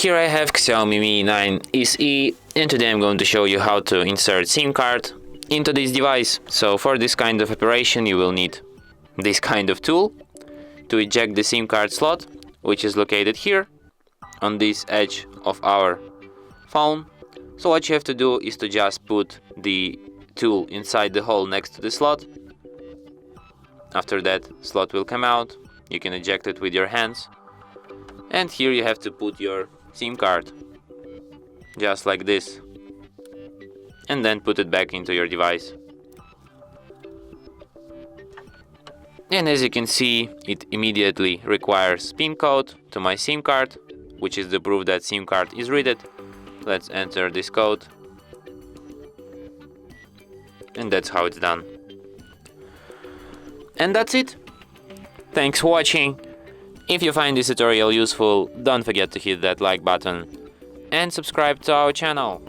Here I have XIAOMI Mi 9 SE, and today I'm going to show you how to insert SIM card into this device. So for this kind of operation you will need this kind of tool to eject the SIM card slot, which is located here on this edge of our phone. So what you have to do is to just put the tool inside the hole next to the slot. After that, slot will come out, you can eject it with your hands, and here you have to put your SIM card, just like this, and then put it back into your device. And as you can see, it immediately requires PIN code to my SIM card, which is the proof that SIM card is read. Let's enter this code, and that's how it's done. And that's it. Thanks for watching. If you find this tutorial useful, don't forget to hit that like button and subscribe to our channel.